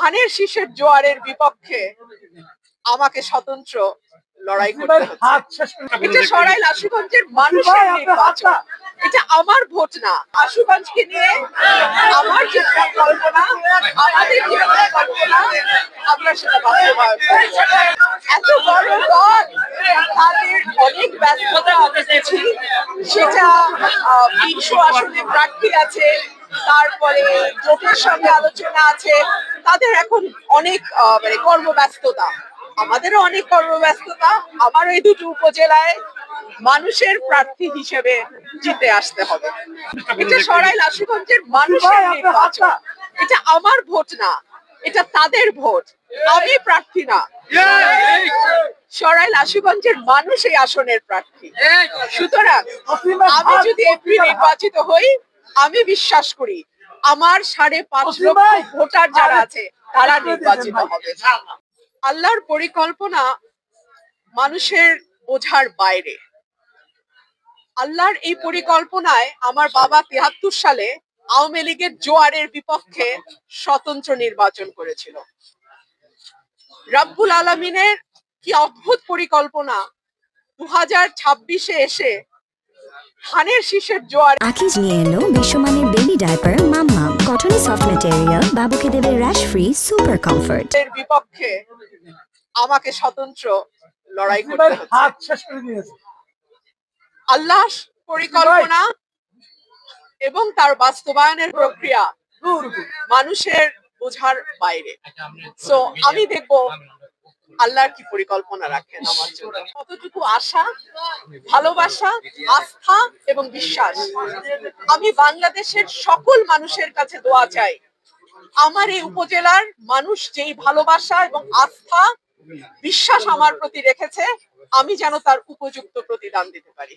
ধানের শীষের জোয়ারের বিপক্ষে আমাকে স্বতন্ত্র লড়াই করতে হচ্ছে। এটা সরাইল আশুগঞ্জের মানুষের নির্বাচন, এটা আমার ভোট না। আশুগঞ্জকে নিয়ে আমার যে পরিকল্পনা, আমাদের যে পরিকল্পনা, আমরা সেটা বাস্তবায়ন করব। এত বড় দল, তাদের অনেক ব্যস্ততা দেখেছি, সেটা ৩০০ আসনে প্রার্থী আছে, তারপরে জোটের সঙ্গে আলোচনা আছে, তাদের এখন অনেক কর্মব্যস্ততা, আমাদেরও অনেক কর্মব্যস্ততা। আমার এই দুটো উপজেলায় মানুষের প্রার্থী হিসেবে জিতে আসতে হবে। এটা সরাইল আশুগঞ্জের মানুষের নির্বাচন, এটা আমার ভোট না, এটা তাদের ভোট, আমি প্রার্থী না। সরাইল আশুগঞ্জের মানুষ এই আসনের প্রার্থী। সুতরাং আমি যদি এমপি নির্বাচিত হই, আমি বিশ্বাস করি আমার 5.5 লক্ষ ভোটার যারা আছে তারা নির্বাচিত হবে। আল্লাহর পরিকল্পনা মানুষের বোঝার বাইরে। আল্লাহর এই পরিকল্পনায় আমার বাবা 73 সালে আওয়ামী লীগের জোয়ারের বিপক্ষে স্বতন্ত্র নির্বাচন করেছিল। রব্বুল আলামিনের কি অদ্ভুত পরিকল্পনা, 2026-এ এসে ধানের শীষের জোয়ার। আকিজ নিয়ে এলো বিশ্বমানের বেবি ডায়াপার মাম্মাম, কটনে সফট ম্যাটেরিয়াল, বাবুকে দেবে র্যাশ ফ্রি সুপার কমফর্ট। এর বিপক্ষে আমাকে স্বতন্ত্র লড়াই করতে হচ্ছে। আল্লাহ পরিকল্পনা এবং তার বাস্তবায়নের প্রক্রিয়া মানুষের বোঝার বাইরে। সো আমি দেখবো আল্লাহর কি পরিকল্পনা রাখেন আমার জন্য। কতটুকু আশা, ভালোবাসা, আস্থা এবং বিশ্বাস। আমি বাংলাদেশের সকল মানুষের কাছে দোয়া চাই, আমার এই উপজেলার মানুষ যেই ভালোবাসা এবং আস্থা, বিশ্বাস আমার প্রতি রেখেছে, আমি যেন তার উপযুক্ত প্রতিদান দিতে পারি।